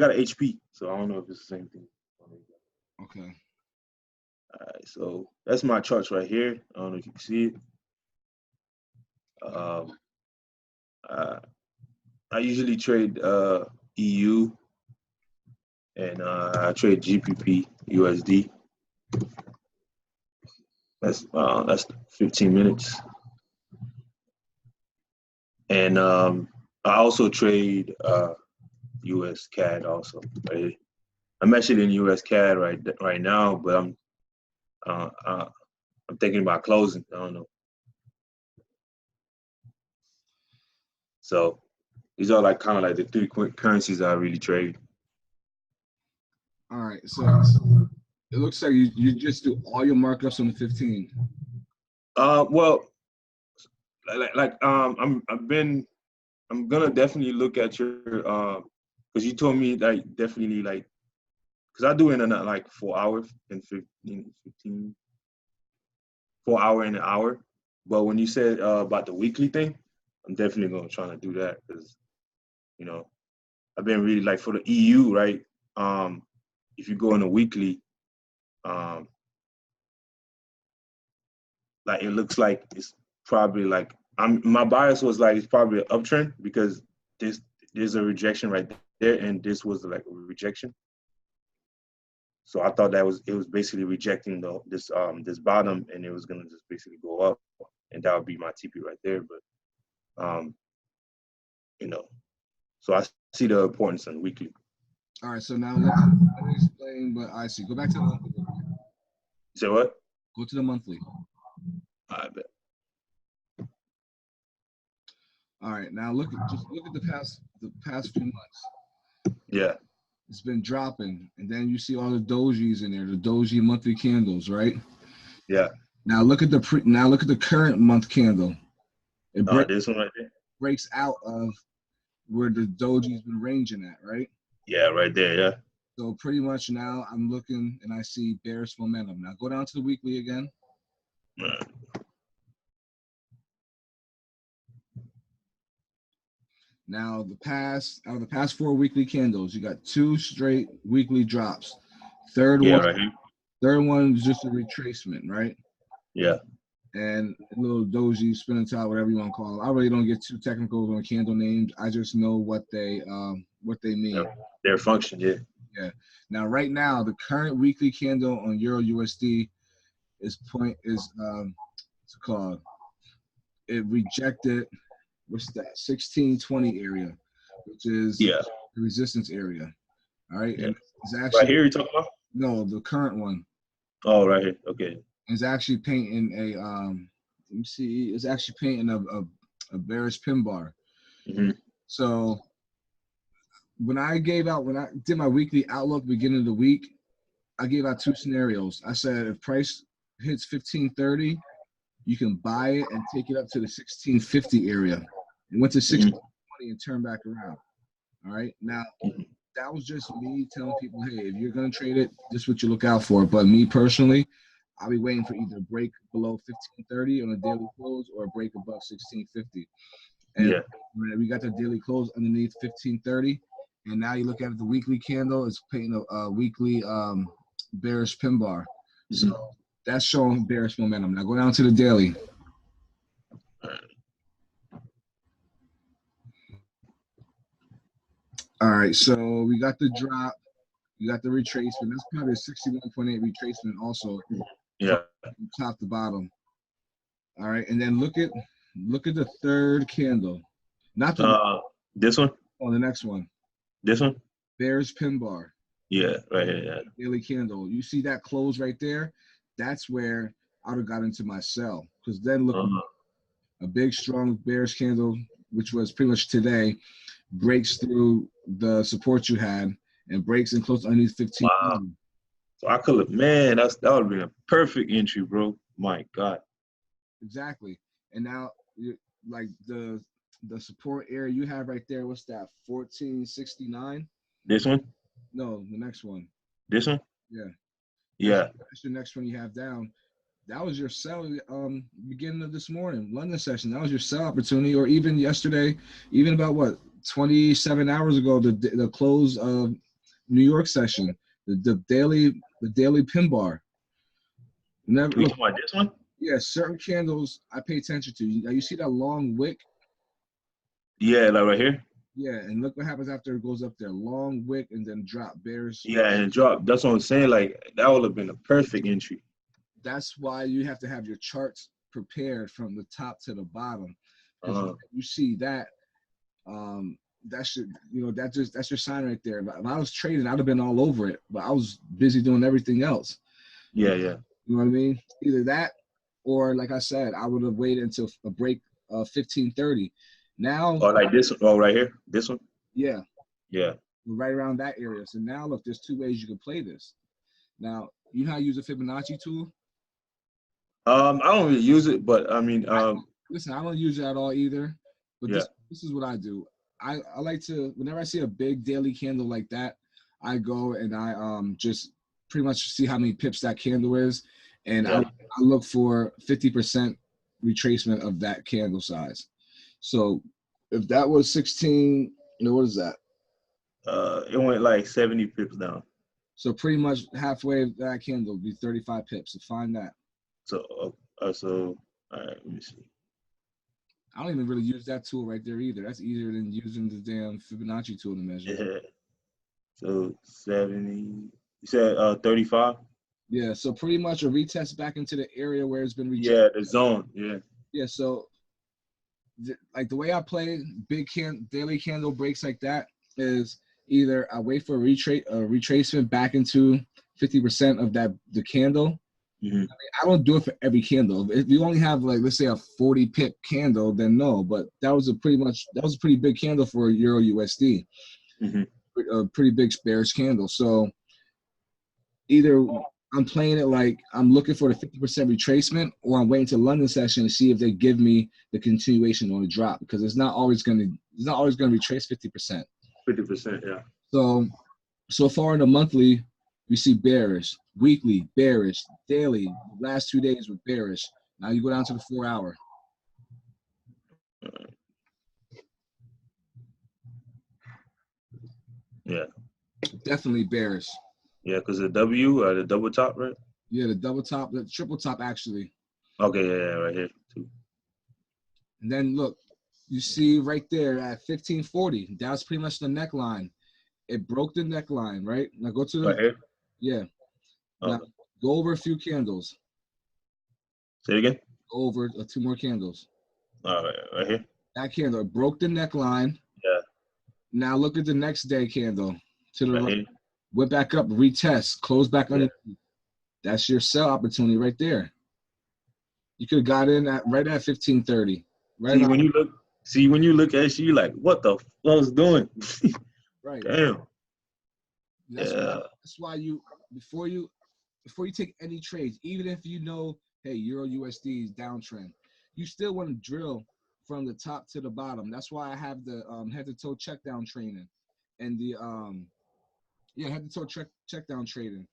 got an HP, so I don't know if it's the same thing. Okay. All right, so that's my charts right here. I don't know if you can see it. Uh, I usually trade EU and I trade GPP USD. That's 15 minutes. And I also trade US CAD also. Right? I'm actually in US CAD right now, but I'm thinking about closing. I don't know. So these are like kind of like the three currencies I really trade. All right. So it looks like you just do all your markups on the 15. Well, I'm gonna definitely look at your because you told me like definitely like because I do it in like 4 hours and 15 4 hour and an hour. But when you said about the weekly thing, I'm definitely gonna try to do that because you know I've been really like for the EU, right? If you go in a weekly, like it looks like it's probably like my bias was like it's probably an uptrend because there's a rejection right there and this was like a rejection. So I thought it was basically rejecting this bottom and it was gonna just basically go up and that would be my TP right there. But you know, so I see the importance in weekly. All right. So now let me explain what I see. Go back to the monthly. Say what? Go to the monthly. I bet. All right. Now look at the past few months. Yeah. It's been dropping, and then you see all the dojis in there, the doji monthly candles, right? Yeah. Now look at the current month candle. It This one right there. breaks out of where the doji's been ranging at, right? Yeah, right there. Yeah. So pretty much now I'm looking and I see bearish momentum. Now go down to the weekly again. Right. Now out of the past 4 weekly candles, you got 2 straight weekly drops. Third one is just a retracement, right? Yeah. And a little doji, spinning top, whatever you want to call it. I really don't get too technical on candle names. I just know what they mean. Their function, yeah. Yeah. Now, right now, the current weekly candle on Euro USD is what's it called? It rejected what's that 1620 area, which is the resistance area. All right. Yeah. And it's actually right here you're talking about? No, the current one. Oh, right here. Okay. It's actually painting a let me see, it's actually painting a bearish pin bar. Mm-hmm. So when I did my weekly outlook beginning of the week, I gave out 2 scenarios. I said if price hits 1530, you can buy it and take it up to the 1650 area. It went to 1620 and turned back around. All right. Now that was just me telling people, hey, if you're gonna trade it, this is what you look out for. But me personally, I'll be waiting for either a break below 1530 on a daily close or a break above 1650. And we got the daily close underneath 1530. And now you look at the weekly candle, it's painting a weekly bearish pin bar. So that's showing bearish momentum. Now go down to the daily. All right, so we got the drop, you got the retracement. That's probably a 61.8 retracement also. Yeah. From top to bottom. All right, and then look at the third candle. Not the this one? Oh, the next one. This one? Bearish pin bar. Yeah, right here. Yeah. Daily candle. You see that close right there? That's where I would have got into my sell. Because then look, a big strong bearish candle, which was pretty much today, breaks through the support you had and breaks and close underneath 15. Wow. So I could have, man, that would have been a perfect entry, bro. My God. Exactly. And now, like the support area you have right there, what's that? 1469. This one? No, the next one. This one? Yeah. Yeah. That's the next one you have down. That was your sell beginning of this morning, London session. That was your sell opportunity, or even yesterday, even about what 27 hours ago, the close of New York session, the daily pin bar. Never You look. talking about this one? Yeah, certain candles I pay attention to. You see that long wick? Yeah, like right here. Yeah, and look what happens after it goes up there. Long wick and then drop bearish. Yeah, and it dropped. That's what I'm saying. Like that would have been a perfect entry. That's why you have to have your charts prepared from the top to the bottom. Because Uh, you see that, that should, that's your sign right there. If I was trading, I'd have been all over it, but I was busy doing everything else. yeah, yeah. You know what I mean? Either that, or like I said, I would have waited until a break 15:30. Now, Or like this. Oh, right here. This one. yeah, Yeah. we're right around that area. So now, look, there's two ways you can play this. Now, you know how to use a Fibonacci tool? I don't really use it, but I mean, Listen, I don't use it at all either. But yeah, this is what I do. I like to, whenever I see a big daily candle like that, I go and I just pretty much see how many pips that candle is, and I yeah. look for 50% retracement of that candle size. So if that was 16, what is that? It went like 70 pips down. So pretty much halfway of that candle would be 35 pips. So find that. So all right. Let me see. I don't even really use that tool right there either. That's easier than using the damn Fibonacci tool to measure. Yeah. So 70. You said 35. Yeah, so pretty much a retest back into the area where it's been rejected. Yeah, the zone. Yeah. Yeah, so like the way I play daily candle breaks like that is either I wait for a retracement back into 50% of the candle. Mm-hmm. I don't do it for every candle. If you only have, like, let's say a 40 pip candle, then no. But that was a pretty big candle for Euro USD. Mm-hmm. A pretty big bearish candle. So either I'm playing it like I'm looking for the 50% retracement, or I'm waiting to London session to see if they give me the continuation on the drop, because it's not always going to retrace 50%. 50%. Yeah. So far in the monthly, we see bearish, weekly bearish, daily. Last 2 days were bearish. Now you go down to the 4 hour. Yeah. Definitely bearish. Yeah, because the double top, right? Yeah, the double top, the triple top actually. Okay, yeah, right here too. And then look, you see right there at 1540, that was pretty much the neckline. It broke the neckline, right? Now go to Right here. yeah. Okay. Now go over a few candles. Say it again. Go over two more candles. All right, right here. That candle broke the neckline. Yeah. Now look at the next day candle to the right. Here. Went back up, retest, close back underneath. That's your sell opportunity right there. You could have got in right at 1530. Right. See, when you look at it, you're like, what the fuck's doing? Right. Damn. That's why you before you take any trades, even if you know, hey, Euro USD is downtrend, you still want to drill from the top to the bottom. That's why I have the head to toe check down training and the head to toe check down training.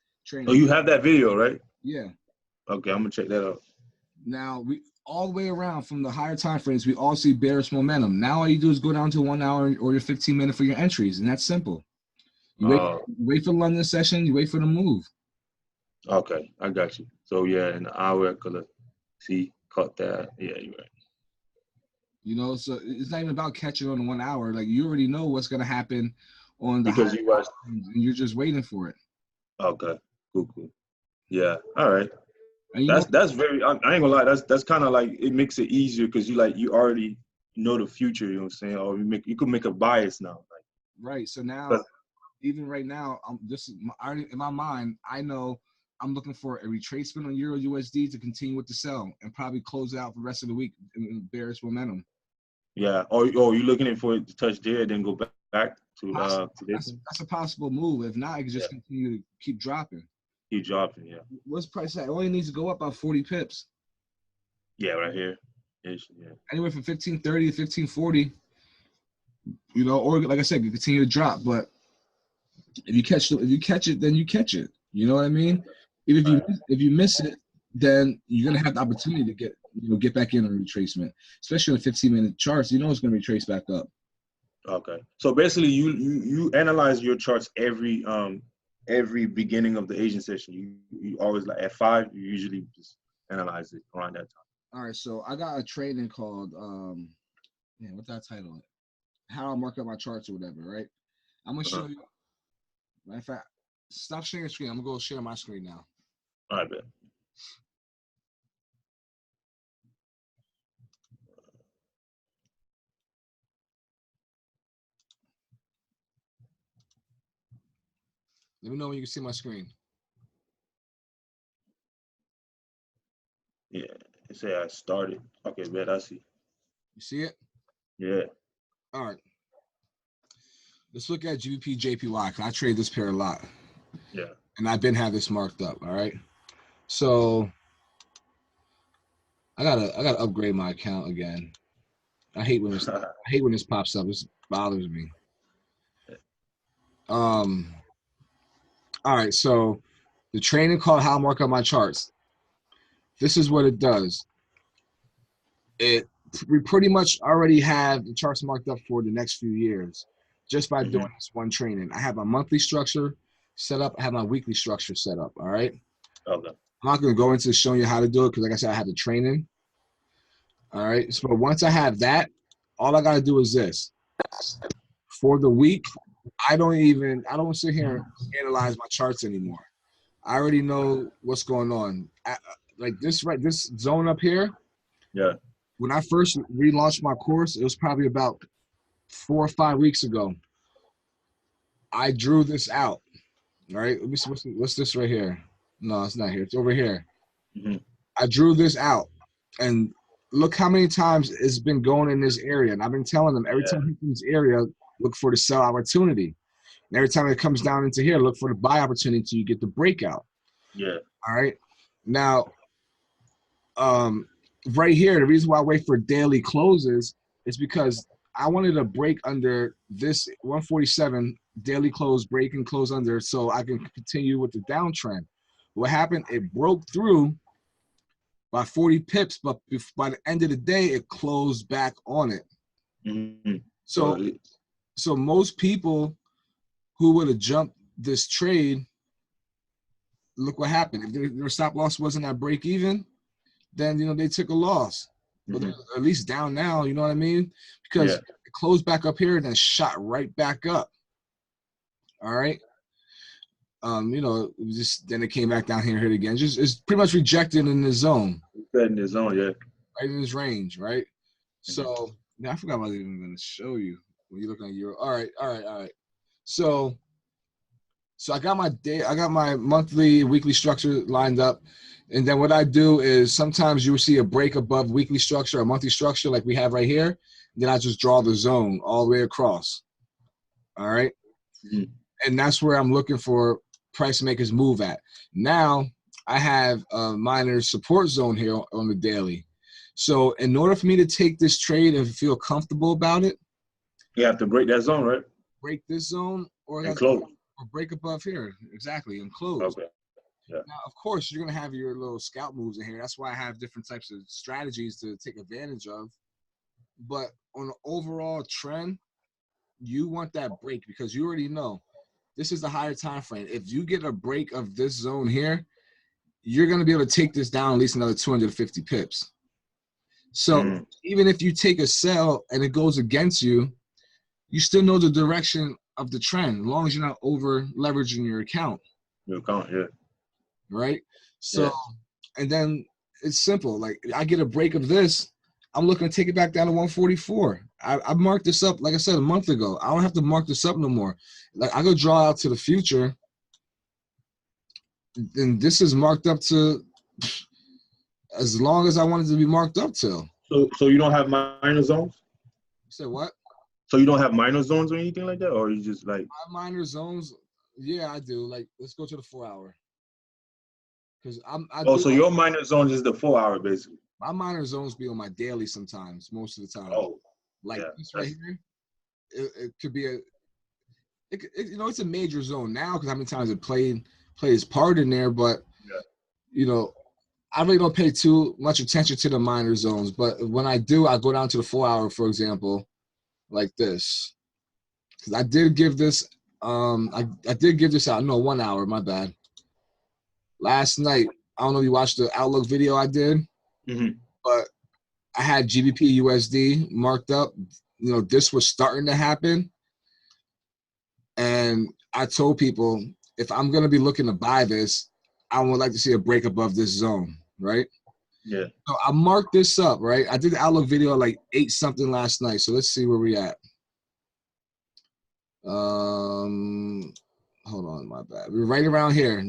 Oh, you have that video, right? Yeah. Okay, I'm gonna check that out. Now we all the way around from the higher time frames, we all see bearish momentum. Now all you do is go down to 1 hour or your 15-minute for your entries, and that's simple. You wait for the London session, you wait for the move. Okay, I got you. So yeah, in an hour I could have caught that. Yeah, you're right. So it's not even about catching on the 1 hour. Like, you already know what's gonna happen on the because you watched, and you're just waiting for it. Okay, cool. Yeah, all right. And that's very. I ain't gonna lie. That's kind of like, it makes it easier because you already know the future. You know what I'm saying? Or you could make a bias now. Like, right. So now, even right now, in my mind, I know I'm looking for a retracement on Euro USD to continue with the sell and probably close out for the rest of the week in bearish momentum. Yeah. Or you're looking for it to touch there, then go back to this. That's a possible move. If not, I can just continue to keep dropping. Keep dropping, yeah. What's price at? It only needs to go up about 40 pips. Yeah, right here. Yeah. Anywhere from 1530 to 1540. Or like I said, you continue to drop. But if you catch it, then you catch it. You know what I mean? If you miss it, then you're gonna have the opportunity to get back in on retracement, especially on 15-minute charts. It's gonna retrace back up. Okay. So basically, you analyze your charts every beginning of the Asian session. You always like at 5. You usually just analyze it around that time. All right, so I got a training called man, what's that title? How I mark up my charts or whatever, right? I'm gonna show you. Matter of fact, stop sharing your screen. I'm gonna go share my screen now. All right, bet. Let me know when you can see my screen. Yeah. It say I started. Okay, bet I see. You see it? Yeah. All right. Let's look at GBP JPY because I trade this pair a lot. Yeah. And I've been had this marked up. All right. So I gotta upgrade my account again. I hate when this pops up. This bothers me. All right, so the training called How I Mark Up My Charts. This is what it does. We pretty much already have the charts marked up for the next few years just by doing this one training. I have my monthly structure set up. I have my weekly structure set up. All right. Okay. I'm not going to go into showing you how to do it because, like I said, I have the training. All right. So once I have that, all I got to do is this. For the week, I don't sit here and analyze my charts anymore. I already know what's going on. Like this zone up here. Yeah. When I first relaunched my course, it was probably about 4 or 5 weeks ago. I drew this out. All right. Let me see what's this right here. No, it's not here. It's over here. I drew this out, and look how many times it's been going in this area. And I've been telling them every time you hit this area, look for the sell opportunity. And every time it comes down into here, look for the buy opportunity until you get the breakout. Yeah. All right. Now, right here, the reason why I wait for daily closes is because I wanted to break under this 147 daily close, break and close under, so I can continue with the downtrend. What happened? It broke through by 40 pips, but by the end of the day, it closed back on it. So most people who would have jumped this trade, look what happened. If their stop loss wasn't at break even, then they took a loss. But they're at least down now, you know what I mean? Because it closed back up here and then shot right back up. All right. Just then it came back down here, hit again. Just it's pretty much rejected in the zone. In the zone, yeah. Right in this range, right? So I forgot what I was even going to show you when you look on Euro. All right. So I got my monthly, weekly structure lined up. And then what I do is sometimes you will see a break above weekly structure or monthly structure like we have right here. Then I just draw the zone all the way across. All right. And that's where I'm looking for price makers move at. Now I have a minor support zone here on the daily. So in order for me to take this trade and feel comfortable about it, you have to break that zone, right? Break this zone or break above here. Exactly. And close. Okay. Yeah. Now, of course, you're going to have your little scout moves in here. That's why I have different types of strategies to take advantage of. But on the overall trend, you want that break because you already know this is the higher time frame. If you get a break of this zone here, you're going to be able to take this down at least another 250 pips. So even if you take a sell and it goes against you, you still know the direction of the trend as long as you're not over leveraging your account. Your account, yeah. Right? So, and then it's simple. Like I get a break of this, I'm looking to take it back down to 144. I marked this up, like I said, a month ago. I don't have to mark this up no more. Like I go draw out to the future, and this is marked up to as long as I wanted to be marked up till. So you don't have minor zones? You said what? So you don't have minor zones or anything like that, or you just like minor zones? Yeah, I do. Like let's go to the 4 hour. Because so your minor zone is the 4 hour basically. My minor zones be on my daily sometimes, most of the time. Like this right here, it could be it's a major zone now because how many times it played its part in there, but I really don't pay too much attention to the minor zones. But when I do, I go down to the 4 hour, for example, like this. I did give this I did give this out. No, 1 hour, my bad. Last night, I don't know if you watched the Outlook video I did, but I had GBP USD marked up. You know, this was starting to happen. And I told people, if I'm going to be looking to buy this, I would like to see a break above this zone, right? Yeah. So I marked this up, right? I did the Outlook video at like 8 something last night. So let's see where we at. Hold on, my bad. We're right around here.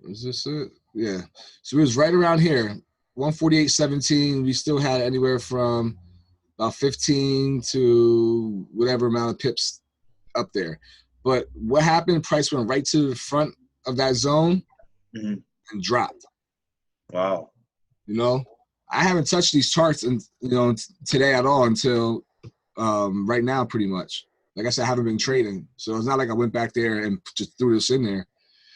Is this it? Yeah. So it was right around here. 148.17. We still had anywhere from about 15 to whatever amount of pips up there. But what happened? Price went right to the front of that zone and dropped. Wow. You know, I haven't touched these charts and today at all until right now, pretty much. Like I said, I haven't been trading, so it's not like I went back there and just threw this in there.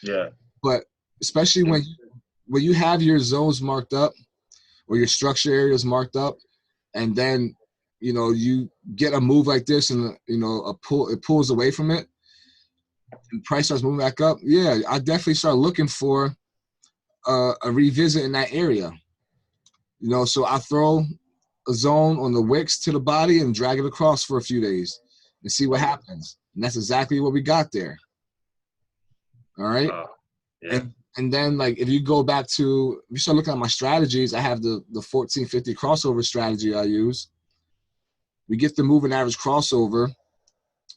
Yeah. But especially when you have your zones marked up or your structure areas marked up, and then you get a move like this and it pulls away from it, and price starts moving back up. Yeah, I definitely start looking for a revisit in that area. So I throw a zone on the wicks to the body and drag it across for a few days and see what happens. And that's exactly what we got there. All right. Yeah. And then, like, if you go back to, if you start looking at my strategies, I have the 1450 crossover strategy I use. We get the moving average crossover,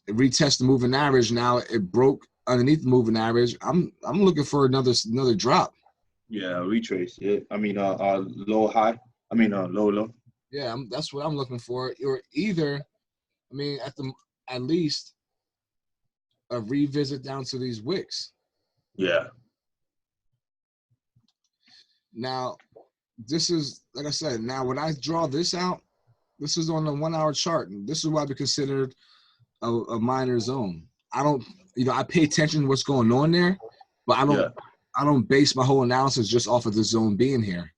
it retest the moving average. Now it broke underneath the moving average. I'm looking for another drop. Yeah, retrace. Yeah. I mean, low high. I mean, low low. Yeah, that's what I'm looking for. Or either, I mean, at least a revisit down to these wicks. Yeah. Now, this is, like I said, now when I draw this out, this is on the 1 hour chart. And this is why I be considered a minor zone. I don't, I pay attention to what's going on there, but I don't base my whole analysis just off of the zone being here.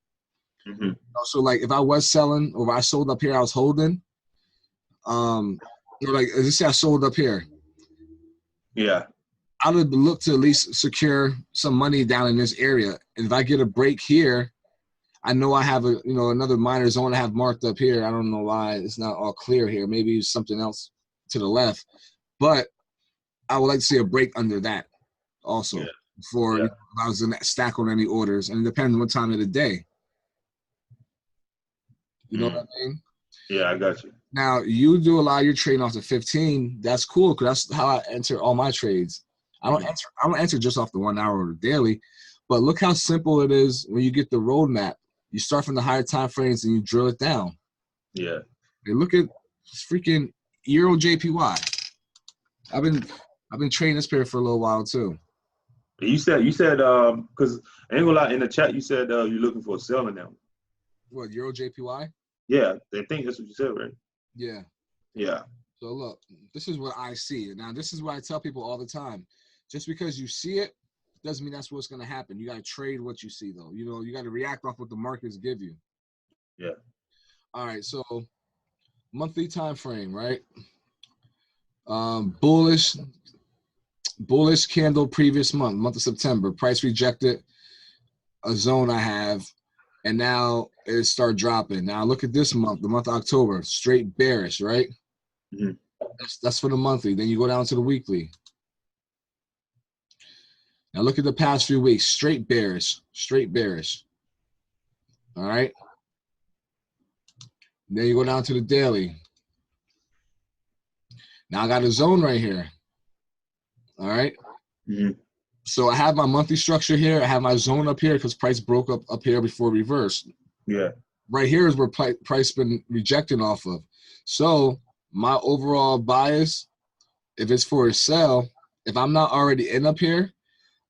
So like if I was selling or if I sold up here, I was holding, like let's say I sold up here. Yeah. I would look to at least secure some money down in this area. And if I get a break here, I know I have another minor zone I have marked up here. I don't know why it's not all clear here. Maybe it's something else to the left, but I would like to see a break under that also before if I was in that stack on any orders, and it depends on what time of the day. You know what I mean? Yeah, I got you. Now you do a lot of your trading off the 15. That's cool because that's how I enter all my trades. I don't enter just off the 1 hour or the daily, but look how simple it is when you get the roadmap. You start from the higher time frames and you drill it down. Yeah. And look at freaking Euro JPY. I've been trading this pair for a little while too. You said because I ain't gonna lie, in the chat you said you're looking for a sell in that one. What, Euro JPY? Yeah, I think that's what you said, right? Yeah. Yeah. So look, this is what I see. Now this is what I tell people all the time. Just because you see it doesn't mean that's what's gonna happen. You gotta trade what you see though. You gotta react off what the markets give you. Yeah. All right, so monthly time frame, right? Bullish candle previous month of September. Price rejected a zone I have, and now it started dropping. Now look at this month, the month of October, straight bearish, right? That's for the monthly. Then you go down to the weekly. Now look at the past few weeks, straight bearish. All right. Then you go down to the daily. Now I got a zone right here. All right. So I have my monthly structure here. I have my zone up here because price broke up here before reverse. Yeah. Right here is where price been rejecting off of. So my overall bias, if it's for a sell, if I'm not already in up here,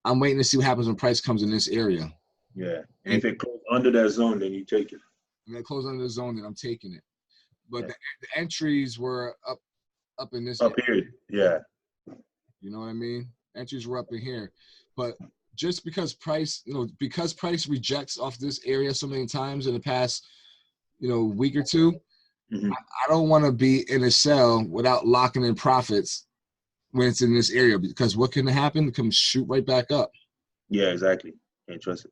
I'm waiting to see what happens when price comes in this area. Yeah. And if it goes under that zone, then you take it. When it closes under the zone, then I'm taking it. But the entries were up in this up area. Here. Yeah. You know what I mean? Entries were up in here. But just because price rejects off this area so many times in the past, week or two, Hmm. I don't want to be in a sell without locking in profits when it's in this area, because what can happen? It can shoot right back up. Yeah, exactly. Can't trust it.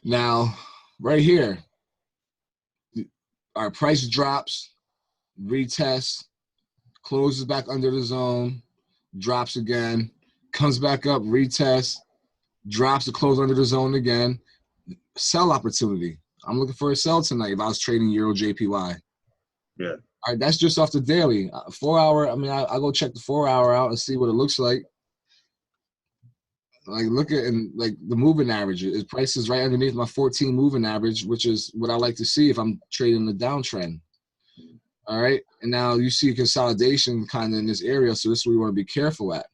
Now, right here, our price drops, retests, closes back under the zone, drops again, comes back up, retests, drops to close under the zone again. Sell opportunity. I'm looking for a sell tonight if I was trading Euro JPY. Yeah. All right, that's just off the daily. 4 hour, I mean, I go check the 4 hour out and see what it looks like. Like, look at, and like the moving average. Its price is right underneath my 14 moving average, which is what I like to see if I'm trading the downtrend. All right. And now you see consolidation kind of in this area. So this is what we want to be careful at.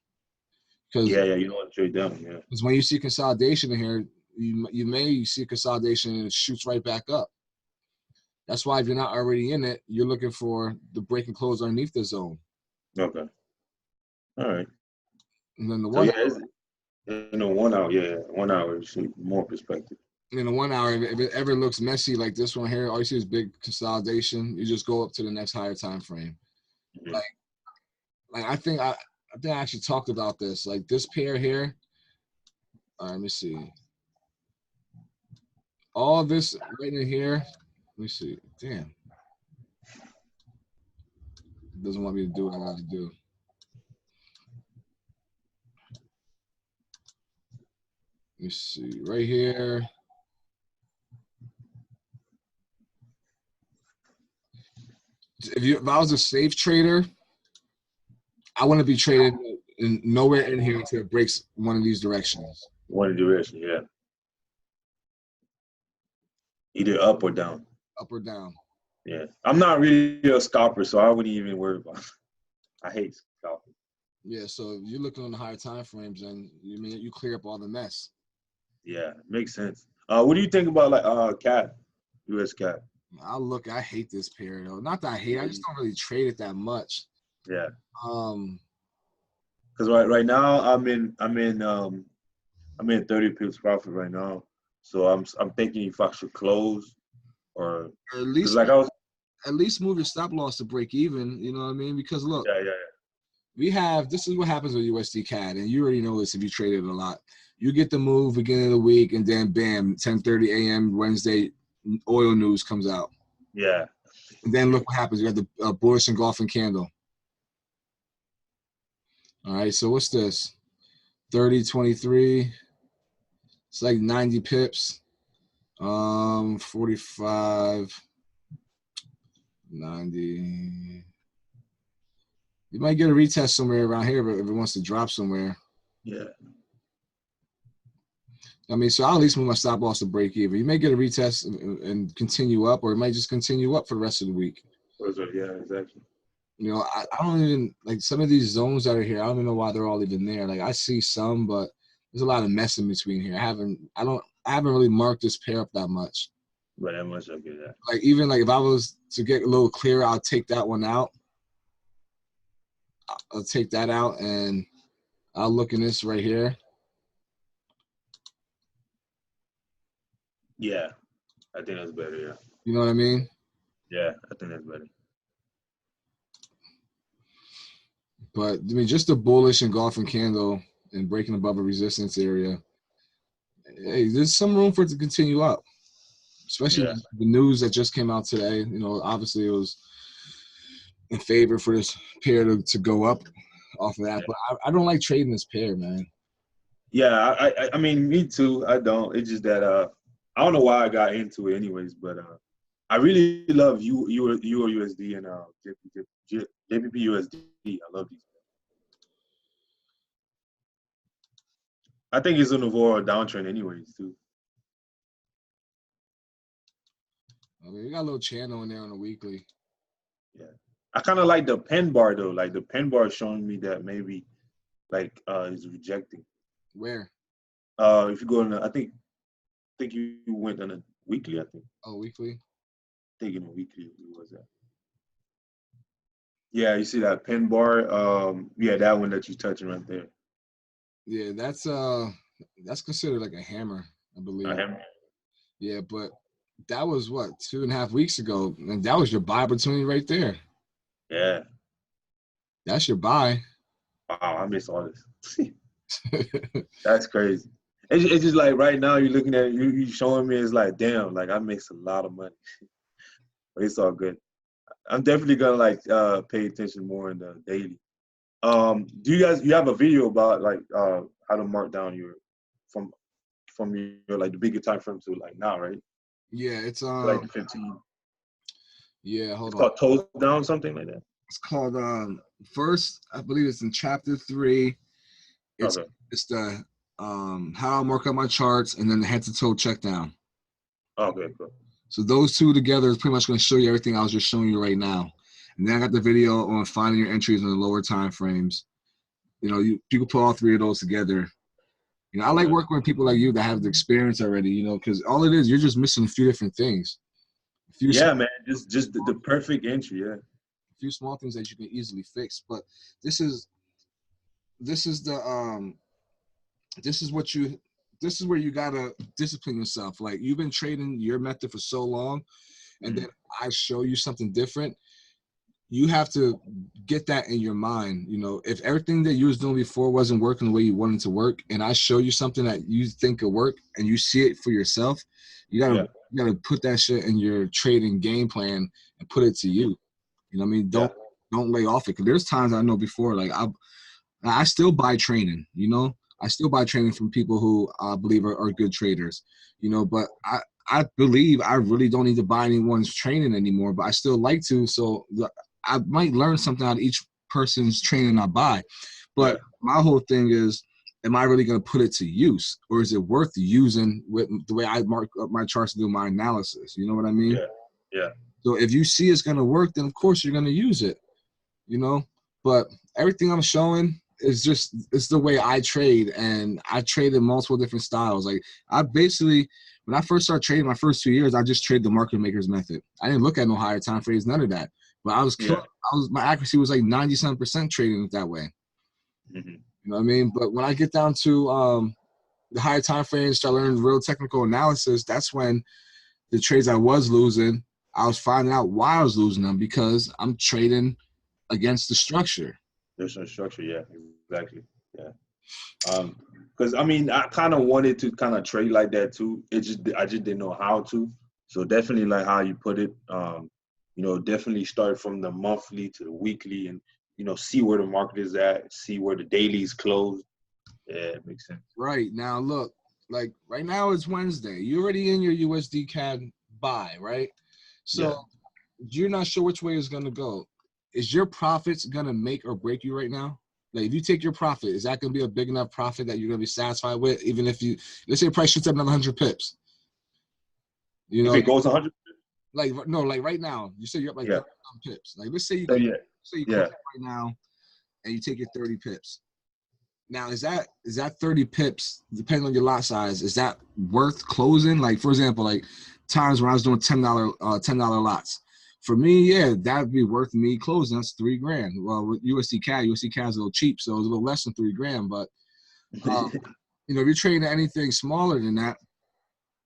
Because Yeah, yeah. You don't want to trade down. Yeah. when you see consolidation in here, you may see consolidation and it shoots right back up. That's why if you're not already in it, you're looking for the break and close underneath the zone. Okay. All right. And then the So one yeah, it's, you know, 1 hour. Yeah, 1 hour. See more perspective. in the 1 hour, if it ever looks messy like this one here, all you see is big consolidation. You just go up to the next higher time frame. Hmm. Like, I think I actually talked about this. Like this pair here. All right, let me see. All this right in here. Let me see. Damn, it doesn't want me to do what I got to do. Let me see. Right here. If I was a safe trader, I want to be traded in nowhere in here until it breaks one of these directions. One direction. Yeah. Either up or down. Up or down. Yeah. I'm not really a scalper, so I wouldn't even worry about it. I hate scalping. Yeah, so if you're looking on the higher time frames, and you clear up all the mess. Yeah, makes sense. What do you think about like cat, US cat? I hate this pair though. Not that I hate, I just don't really trade it that much. Yeah, Um, because right now I'm in 30 pips profit right now, so I'm thinking if I should close or or because like I was at least move your stop loss to break even. You know what I mean? Because look, yeah, we have this is what happens with USD CAD, and you already know this if you traded a lot. You get the move beginning of the week, and then bam, 10:30 a.m. Wednesday, oil news comes out, yeah, and then look what happens. You got the bullish engulfing candle. All right, so what's this? 30.23. It's like 90 pips. 45, 90. You might get a retest somewhere around here, but if it wants to drop somewhere. yeah. I mean, so I'll at least move my stop loss to break even. You may get a retest and continue up, or it might just continue up for the rest of the week. Yeah, exactly. You know, I don't even like some of these zones that are here. I don't even know why they're all even there. Like I see some, but there's a lot of mess in between here. I haven't really marked this pair up that much. But that much I get that. Like even like if I was to get a little clearer, I'll take that one out. I'll take that out and I'll look in this right here. Yeah, I think that's better. Yeah, You know what I mean? yeah, I think that's better. But I mean, just a bullish engulfing candle and breaking above a resistance area. Hey, there's some room for it to continue up, especially Yeah, the news that just came out today. You know, obviously it was in favor for this pair to go up off of that. yeah. But I don't like trading this pair, man. Yeah, I mean, me too. I don't. It's just that I don't know why I got into it, anyways. But I really love Euro USD and JPP USD. I love these. I think it's an overall downtrend, anyways, too. I mean, we got a little channel in there on the weekly. Yeah, I kind of like the pen bar though. Like the pen bar is showing me that maybe like is rejecting. Where? If you go on, I think you went on a weekly. I think. Oh, weekly. Thinking a weekly it was that. Yeah, you see that pen bar? Yeah, that one that you're touching right there. Yeah, that's considered like a hammer, I believe. Hammer. Yeah, but That was what, 2.5 weeks ago, and that was your buy opportunity right there. Yeah. That's your buy. Wow, I miss all this. That's crazy. It's just like right now you're looking at it, you showing me it's like damn, like I makes a lot of money. But it's all good. I'm definitely gonna like pay attention more in the daily. Do you have a video about like how to mark down your from your like the bigger time frame to like now, right? Yeah, it's Like the 15. yeah, It's hold on. called toes down, something like that. It's called first, I believe it's in chapter 3. It's Okay. it's the how I mark up my charts, and then the head to toe check down. Okay, cool. So those two together is pretty much going to show you everything I was just showing you right now. And then I got the video on finding your entries in the lower time frames. You know, you can put all three of those together. You know, I like Okay. working with people like you that have the experience already. You know, because all it is, you're just missing a few different things, a few Yeah, man. Just the perfect entry, yeah. few small things that you can easily fix. But this is this is the this is what you this is where you gotta discipline yourself. Like you've been trading your method for so long, and Mm-hmm. then I show you something different. You have to get that in your mind. You know, if everything that you was doing before wasn't working the way you wanted to work, and I show you something that you think could work, and you see it for yourself, Yeah. you gotta put that shit in your trading game plan and put it to Mm-hmm. you. You know what I mean? Yeah. Don't lay off it. Because there's times I know before, like I still buy training, you know. I still buy training from people who I believe are good traders, you know. But I believe I really don't need to buy anyone's training anymore. But I still like to, so I might learn something out of each person's training I buy. Yeah. But my whole thing is, am I really going to put it to use, or is it worth using with the way I mark up my charts to do my analysis? You know what I mean? Yeah. Yeah. So if you see it's going to work, then of course you're going to use it, you know. But everything I'm showing is just it's the way I trade, and I trade in multiple different styles. Like I basically, when I first started trading, my first 2 years, I just traded the market makers method. I didn't look at no higher time frames, none of that. But I was killing. Yeah. My accuracy was like 97% trading it that way. Mm-hmm. You know what I mean? But when I get down to the higher time frames, start learning real technical analysis, that's when the trades I was losing, I was finding out why I was losing them because I'm trading against the structure. There's no structure, yeah, exactly. Yeah. Because I mean, I kind of wanted to kind of trade like that too. I just didn't know how to. So definitely like how you put it. Definitely start from the monthly to the weekly, and see where the market is at, see where the dailies close. Yeah, it makes sense. Right. Now, look, like right now it's Wednesday. You're already in your USD CAD buy, right? Yeah. So you're not sure which way it's going to go. Is your profits going to make or break you right now? Like if you take your profit, is that going to be a big enough profit that you're going to be satisfied with? Even if let's say the price shoots up another 100 pips, you If know, it goes 100, like, no, like right now, you say you're up like yeah. 30 pips. Like let's say So yeah, you yeah. close right now and you take your 30 pips. Now, is that 30 pips, depending on your lot size, is that worth closing? Like, for example, like times when I was doing $10 lots. For me, yeah, that'd be worth me closing. That's $3,000. Well, with USD CAD is a little cheap, so it's a little less than $3,000. But if you're trading anything smaller than that,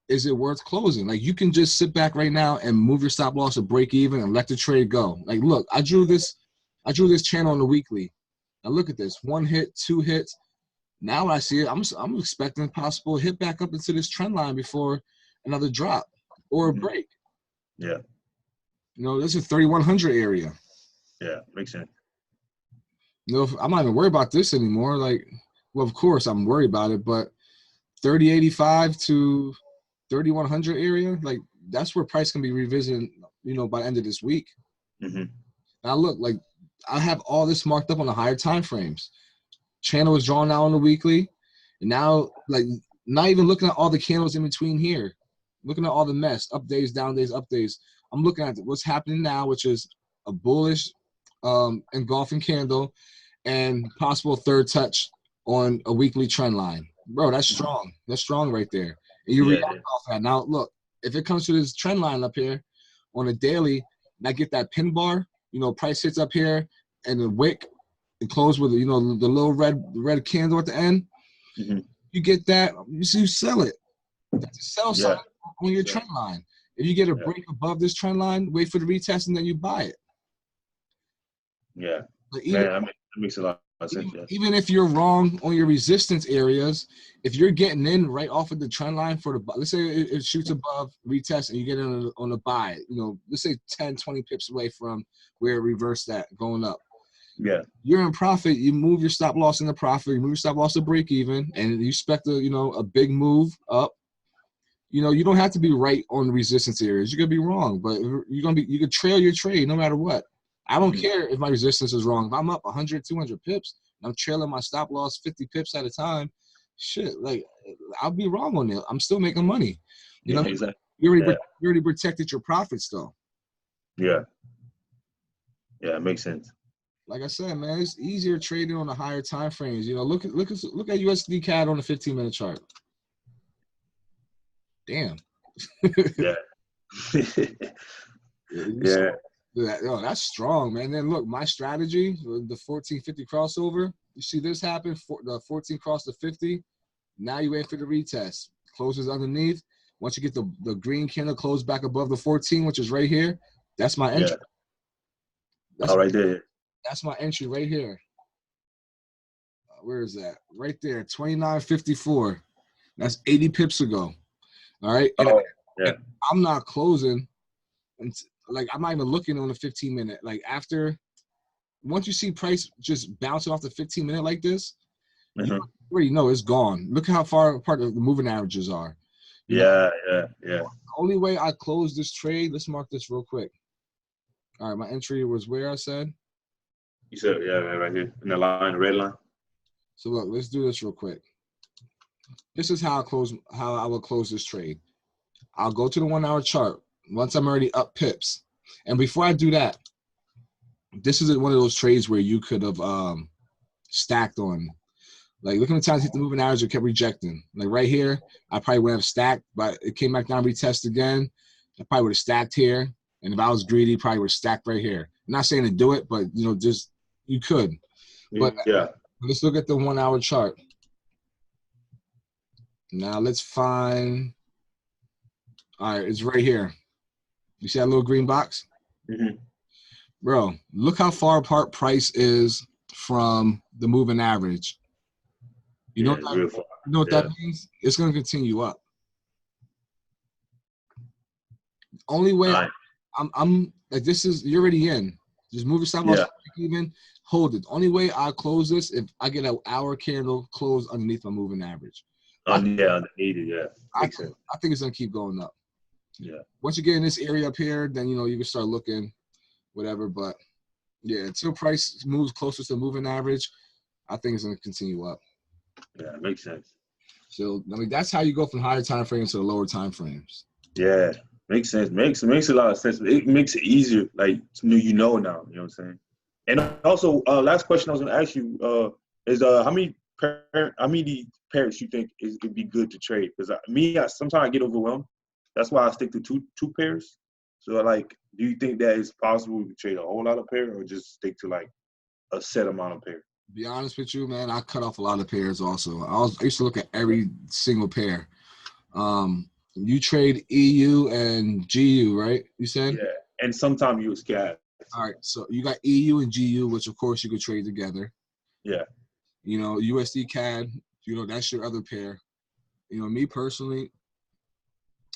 is it worth closing? Like, you can just sit back right now and move your stop loss to break even and let the trade go. Like, look, I drew this channel on the weekly. Now look at this: 1 hit, 2 hits. Now I see it, I'm expecting a possible hit back up into this trend line before another drop or a break. Yeah. This is 3,100 area. Yeah, makes sense. I'm not even worried about this anymore. Like, well, of course I'm worried about it, but 3085 to 3,100 area, like that's where price can be revisited, by the end of this week. Mm-hmm. Now look, like I have all this marked up on the higher time frames. Channel is drawn out on the weekly, and now like not even looking at all the candles in between here, looking at all the mess, up days, down days, up days. I'm looking at what's happening now, which is a bullish engulfing candle and possible third touch on a weekly trend line. Bro, that's strong. That's strong right there. And you Yeah, react off that. Now look, if it comes to this trend line up here on a daily, and I get that pin bar, price hits up here and the wick and close with the little red candle at the end. Mm-hmm. You get that, you sell it. That's a sell sign Yeah, on your yeah, trend line. If you get a Yeah. break above this trend line, wait for the retest and then you buy it. Yeah. But Man, that makes a lot of sense. Yeah. even if you're wrong on your resistance areas, if you're getting in right off of the trend line for the, let's say it shoots above retest and you get in on a buy, let's say 10, 20 pips away from where it reversed that going up. Yeah. You're in profit. You move your stop loss in the profit. You move your stop loss to break even, and you expect a big move up. You don't have to be right on the resistance areas. You're gonna be wrong, but you could trail your trade no matter what. I don't care if my resistance is wrong. If I'm up 100, 200 pips, and I'm trailing my stop loss 50 pips at a time, shit, like I'll be wrong on it. I'm still making money. Yeah, exactly. You already protected your profits though. Yeah. Yeah, it makes sense. Like I said, man, it's easier trading on the higher time frames. Look at USD CAD on the 15-minute chart. Damn. Yeah. Yeah. That's strong, man. Then look, my strategy, the 1450 crossover. You see this happen, the 14 cross to 50. Now you wait for the retest. Closes underneath. Once you get the green candle close back above the 14, which is right here, that's my entry. Yeah. Right there. That's my entry right here. Where is that? Right there, 29.54. That's 80 pips ago. All right. And I'm not closing. Like I'm not even looking on the 15-minute. Like once you see price just bouncing off the 15-minute like this, you already know it's gone. Look how far apart the moving averages are. Yeah. The only way I close this trade, let's mark this real quick. All right, my entry was where I said? You said, right here in the line, the red line. So look, let's do this real quick. This is how I will close this trade. I'll go to the 1-hour chart once I'm already up pips. And before I do that, this is one of those trades where you could have stacked on. Like, look at the times hit the moving average, it kept rejecting. Like right here, I probably would have stacked, but it came back down, retest again. I probably would have stacked here. And if I was greedy, probably would have stacked right here. I'm not saying to do it, but just you could. But let's look at the 1-hour chart. Now let's find. All right, it's right here. You see that little green box? Bro, look how far apart price is from the moving average. You know what that means? It's going to continue up. Only way I'm like, this is, you're already in. Just move your stop loss even, hold it. Only way I close this if I get an hour candle close underneath my moving average. Underneath it, I think it's going to keep going up. Yeah. Once you get in this area up here, then you can start looking, whatever. But yeah, until price moves closer to the moving average, I think it's going to continue up. Yeah, it makes sense. So that's how you go from higher time frames to the lower time frames. Yeah, makes sense. Makes a lot of sense. It makes it easier, like now. You know what I'm saying? And also, last question I was going to ask you is how many pairs you think it'd be good to trade? Because sometimes I get overwhelmed. That's why I stick to two pairs. So, like, do you think that it's possible to trade a whole lot of pairs or just stick to, like, a set amount of pairs? To be honest with you, man, I cut off a lot of pairs also. I used to look at every single pair. You trade EU and GU, right? You said? Yeah, and sometimes you CAD. All right, so you got EU and GU, which, of course, you could trade together. Yeah. USD CAD, that's your other pair. Me personally,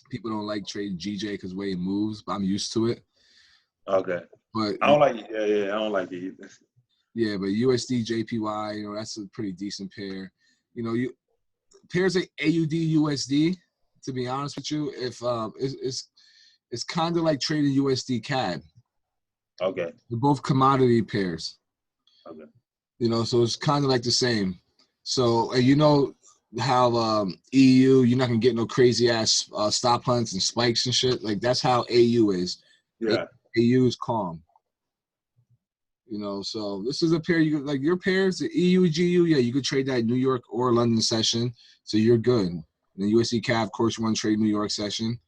people don't like trading GJ because the way it moves, but I'm used to it. Okay. But I don't like it. Yeah, I don't like it either. Yeah, but USD JPY, that's a pretty decent pair. Pairs like AUD USD, to be honest with you, if it's kind of like trading USD CAD. Okay. They're both commodity pairs. Okay. So it's kind of like the same. So how EU, you're not gonna get no crazy ass stop hunts and spikes and shit. Like that's how AU is. Yeah. AU is calm. So this is a pair you could, like your pairs, the EU, GU, yeah, you could trade that New York or London session, so you're good. And the USD CAD, of course, you want to trade New York session.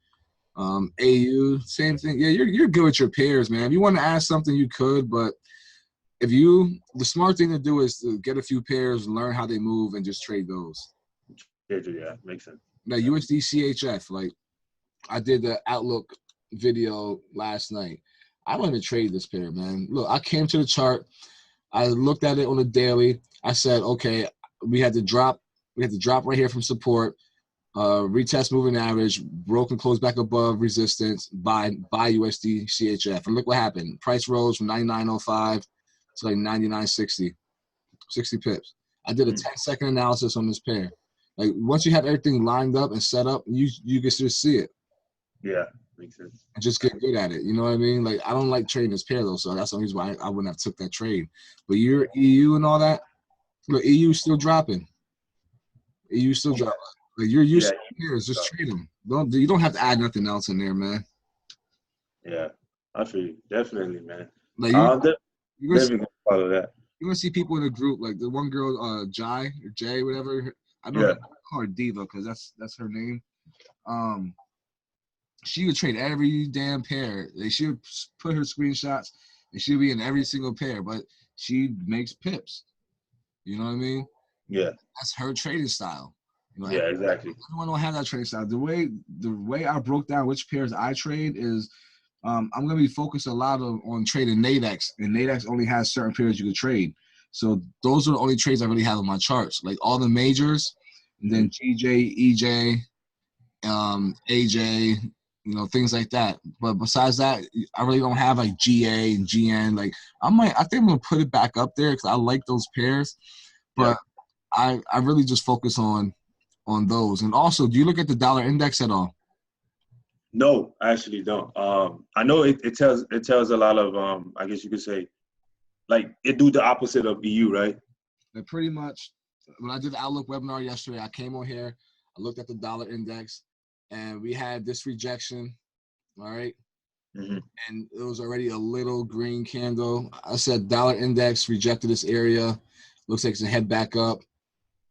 AU, same thing. Yeah, you're good with your pairs, man. If you want to add something, you could, but the smart thing to do is to get a few pairs, learn how they move, and just trade those. Yeah, makes sense. Now USD CHF, like I did the outlook video last night. I don't even trade this pair, man. Look, I came to the chart. I looked at it on a daily. I said, okay, we had to drop right here from support. Retest moving average, broken close back above resistance, buy USD CHF. And look what happened. Price rose from 99.05 to like 99.60, 60 pips. I did a 10-second analysis on this pair. Like once you have everything lined up and set up, you can just see it. Yeah, makes sense. And just get good at it. You know what I mean? Like I don't like trading this pair though, so that's the reason why I wouldn't have took that trade. But your EU and all that, look, EU still dropping. EU still dropping. Like you're used to pairs, just trade them. You don't have to add nothing else in there, man. Yeah, I feel you. Definitely, man. Like you're definitely gonna follow that. You're gonna see people in a group, like the one girl, Jai or Jay, whatever. I don't call her Diva because that's her name. She would trade every damn pair. She would put her screenshots, and she'd be in every single pair. But she makes pips. You know what I mean? Yeah. That's her trading style. You know, yeah, exactly. Everyone don't have that trading style. The way I broke down which pairs I trade is, I'm gonna be focused a lot on trading Nadex, and Nadex only has certain pairs you can trade. So those are the only trades I really have on my charts. Like all the majors, and then GJ, EJ, AJ, you know, things like that. But besides that, I really don't have like GA and GN. Like I think I'm gonna put it back up there because I like those pairs. But I really just focus on those. And also, do you look at the dollar index at all? No, I actually don't. I know it tells a lot of I guess you could say, like it do the opposite of EU, right? Like pretty much. When I did the Outlook webinar yesterday, I came on here, I looked at the dollar index, and we had this rejection, all right? Mm-hmm. And it was already a little green candle. I said dollar index rejected this area. Looks like it's gonna head back up.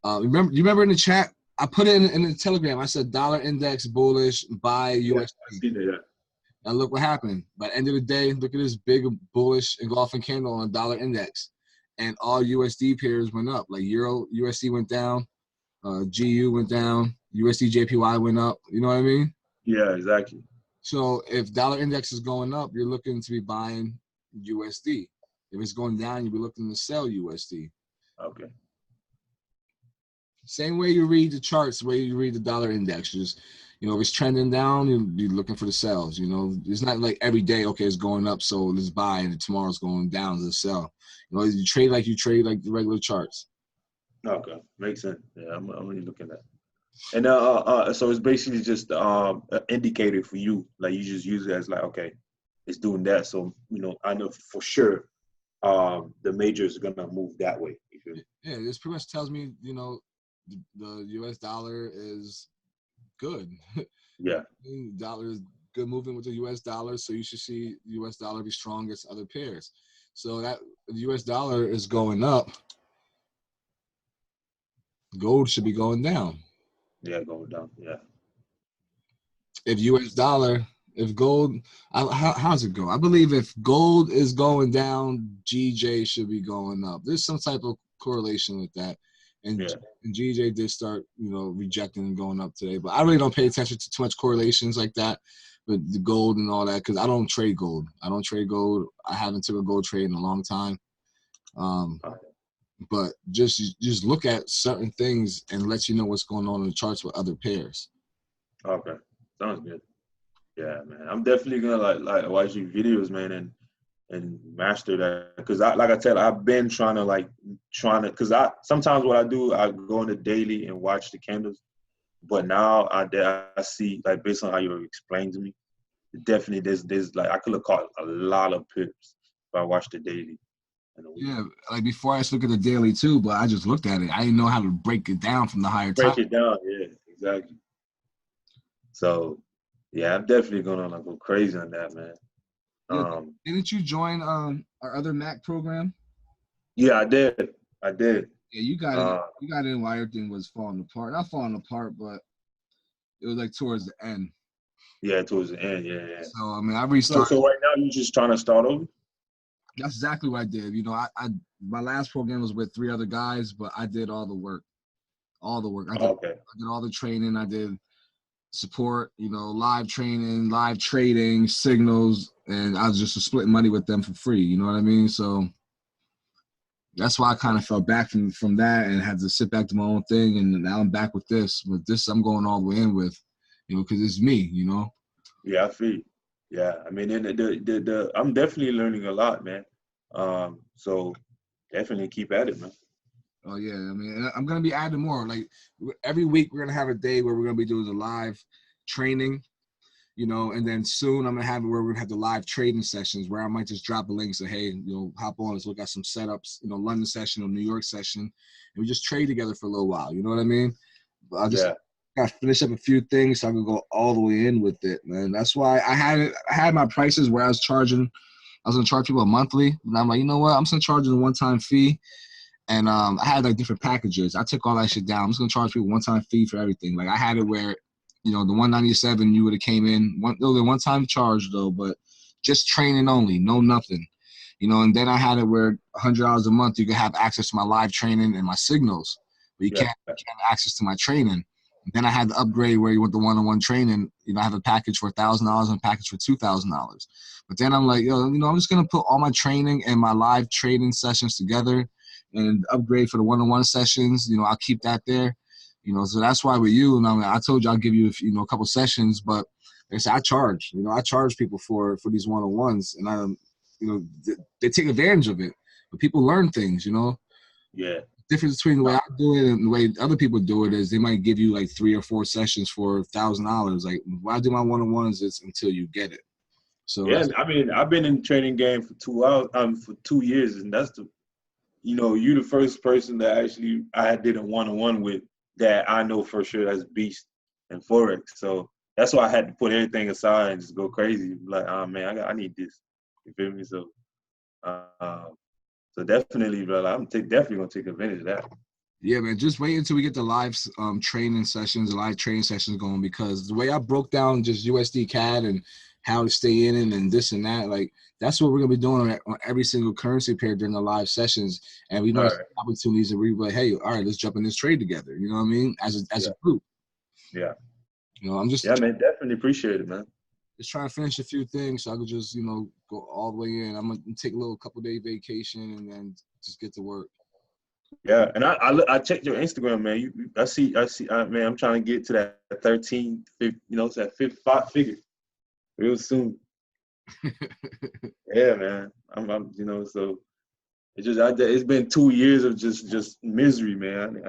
You remember in the chat? I put it in the Telegram. I said dollar index bullish, buy USD. I see that, yeah. And look what happened. By the end of the day, look at this big bullish engulfing candle on dollar index. And all USD pairs went up. Like Euro USD went down, GU went down, USD JPY went up. You know what I mean? Yeah, exactly. So if dollar index is going up, you're looking to be buying USD. If it's going down, you'll be looking to sell USD. Okay. Same way you read the charts, the way you read the dollar index. Just, you know, if it's trending down, you'll be looking for the sells. You know, it's not like every day, okay, it's going up, so let's buy, and tomorrow's going down, let's sell. You know, you trade like the regular charts. Okay, makes sense. Yeah, I'm really looking at. And so it's basically just an indicator for you. Like you just use it as like, okay, it's doing that. So you know, I know for sure, the majors are gonna move that way. Yeah, this pretty much tells me, you know, the U.S. dollar is good. Yeah. The dollar is good moving with the U.S. dollar, so you should see the U.S. dollar be strong against other pairs. So that the U.S. dollar is going up, gold should be going down. Yeah, going down. Yeah. If gold, how's it go? I believe if gold is going down, GJ should be going up. There's some type of correlation with that. And GJ did start, you know, rejecting and going up today. But I really don't pay attention to too much correlations like that with the gold and all that because I don't trade gold. I haven't took a gold trade in a long time. But just look at certain things and let you know what's going on in the charts with other pairs. Okay, sounds good. Yeah, man, I'm definitely gonna like watch your videos, man, and master that because like I said, I've been trying to because I sometimes what I do, I go on the daily and watch the candles, but now I see like based on how you explained to me, definitely there's like I could have caught a lot of pips if I watched the daily. Yeah, like before I used to look at the daily too, but I just looked at it. I didn't know how to break it down from the higher time. Break it down, yeah, exactly. So, yeah, I'm definitely gonna go crazy on that, man. Yeah, didn't you join our other Mac program? Yeah, I did. Yeah, you got it. You got in while everything was falling apart. Not falling apart, but it was like towards the end. Yeah, towards the end. Yeah. So I mean, I restarted. So right now you're just trying to start over. That's exactly what I did. You know, I my last program was with 3 other guys, but I did all the work. I did all the training. I did support, live training, live trading, signals, and I was just splitting money with them for free. You know what I mean? So that's why I kind of fell back from that and had to sit back to my own thing. And now I'm back with this. But this I'm going all the way in with, because it's me. Yeah, I feel you. Yeah, I mean, and I'm definitely learning a lot, man. So definitely keep at it, man. Oh yeah, I mean, I'm gonna be adding more. Like every week, we're gonna have a day where we're gonna be doing the live training, and then soon I'm gonna have it where we're gonna have the live trading sessions where I might just drop a link, say, hey, hop on, let's look at some setups, London session or New York session, and we just trade together for a little while. You know what I mean? But I just Yeah, gotta finish up a few things so I can go all the way in with it, man. That's why I had my prices where I was gonna charge people monthly, and I'm like, you know what? I'm just gonna charge a one-time fee. And I had like different packages. I took all that shit down. I'm just gonna charge people one-time fee for everything. Like I had it where, the 197 you would have came in the one-time charge though, but just training only, no nothing. And then I had it where $100 a month you could have access to my live training and my signals, but you yeah, can't have access to my training. And then I had the upgrade where you want the one-on-one training. I have a package for $1,000 and a package for $2,000. But then I'm like, I'm just gonna put all my training and my live trading sessions together and upgrade for the one-on-one sessions. I'll keep that there. So that's why with you, and I told you I'll give you, a couple sessions, but like I said, I charge. I charge people for these one-on-ones, and they take advantage of it. But people learn things. yeah. Difference between the way I do it and the way other people do it is they might give you like 3 or 4 sessions for $1,000. Like why I do my one-on-ones is until you get it. So Yeah, I mean, I've been in the training game for 2 hours, for 2 years, and that's you the first person that actually I did a one-on-one with that I know for sure that's beast and forex. So that's why I had to put everything aside and just go crazy. Like, oh man, I need this. You feel me? Uh, so definitely, brother, definitely gonna take advantage of that. yeah, man, just wait until we get the live training sessions, live training sessions going, because the way I broke down just USD CAD and how to stay in it and this and that, like that's what we're gonna be doing on every single currency pair during the live sessions. And we All might right. see opportunities and we're like, hey, all right, let's jump in this trade together. You know what I mean? As Yeah. a group. Yeah. I'm just Yeah, man, definitely appreciate it, man. trying to finish a few things so I could just, go all the way in. I'm gonna take a little couple day vacation and then just get to work. Yeah, and I checked your Instagram, man. I see, man. I'm trying to get to that 13, to that five figure real soon. Yeah, man. So it's been 2 years of just misery, man.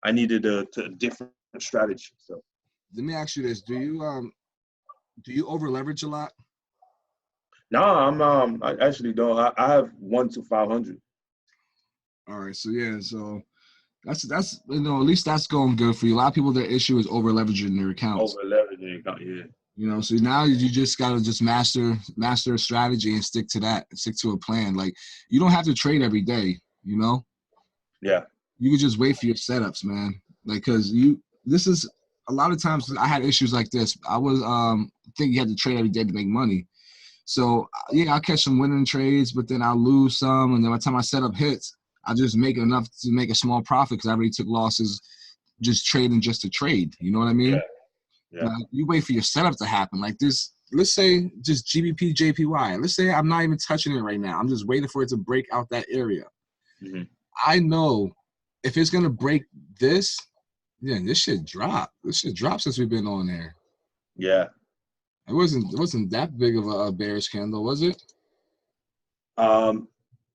I needed a different strategy. So Let me ask you this: do you over leverage a lot? no, I actually don't. I have 1 to 500. All right, so yeah, so that's at least that's going good for you. A lot of people, their issue is over leveraging their accounts. Over leveraging, yeah. So now you just gotta just master a strategy and stick to that, stick to a plan. Like you don't have to trade every day. Yeah, You could just wait for your setups, man. Like because this is a lot of times I had issues like this. I was think you had to trade every day to make money. So yeah, I'll catch some winning trades, but then I'll lose some, and then by the time my setup hits, I just make enough to make a small profit because I already took losses just trading just to trade. You know what I yeah, mean? yeah. Now, you wait for your setup to happen. Like this, let's say just GBP, JPY. Let's say I'm not even touching it right now. I'm just waiting for it to break out that area. Hmm. I know if it's gonna break this, then this should drop. This should drop since we've been on there. Yeah. It wasn't that big of a bearish candle, was it? Um,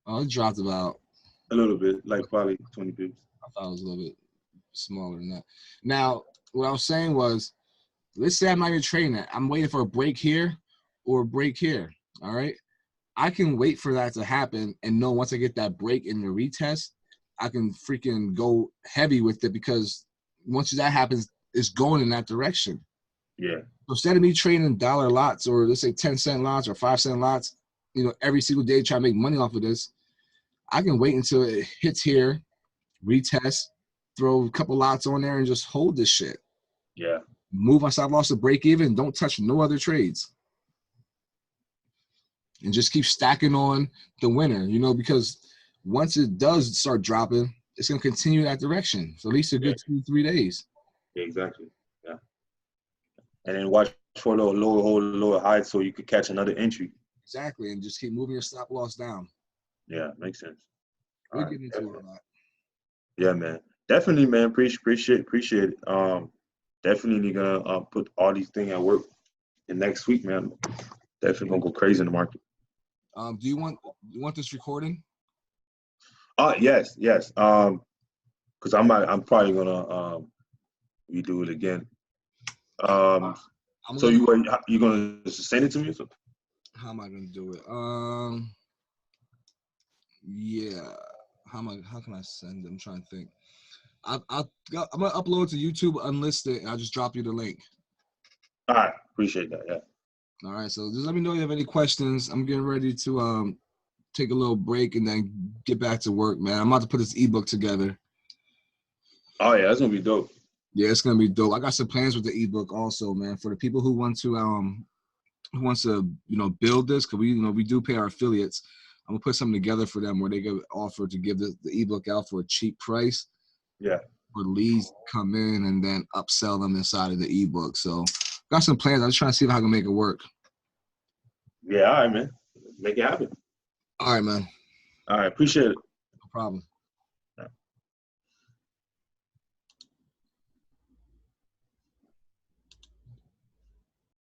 Oh, it dropped about. a little bit, like probably 20 pips. I thought it was a little bit smaller than that. Now, what I was saying was, let's say I'm not even trading it. I'm waiting for a break here or a break here. All right. I can wait for that to happen and know once I get that break in the retest, I can freaking go heavy with it because once that happens, it's going in that direction. Yeah, So instead of me trading dollar lots or let's say 10-cent lots or 5-cent lots, every single day try to make money off of this, I can wait until it hits here, retest, throw a couple lots on there and just hold this shit. yeah, Move my stop loss to break even. Don't touch no other trades. And just keep stacking on the winner, because once it does start dropping, it's going to continue that direction for at least a yeah, good 2-3 days. exactly. Yeah. and then watch for the lower high so you could catch another entry. Exactly, and just keep moving your stop loss down. Yeah, makes sense. We'll All right, get into all that. yeah, man. Definitely, man. Appreciate it. Definitely gonna put all these things at work. And next week, man, definitely gonna go crazy in the market. Do you want this recording? Yes. Because I'm probably gonna redo it again. I'm So gonna. you gonna send it to me or something? How am I gonna do it? Yeah. How can I send it? I'm trying to think. I'm gonna upload to YouTube unlisted, and I'll just drop you the link. All right, appreciate that. Yeah. All right. So just let me know if you have any questions. I'm getting ready to take a little break and then get back to work, man. I'm about to put this ebook together. Oh yeah, that's gonna be dope. Yeah, it's gonna be dope. I got some plans with the ebook also, man. For the people who wants to build this, because we do pay our affiliates. I'm gonna put something together for them where they get offered to give the ebook out for a cheap price. Yeah. For leads to come in and then upsell them inside of the ebook. So got some plans. I'm just trying to see if I can make it work. Yeah, all right, man. Make it happen. All right, man. All right, appreciate it. No problem.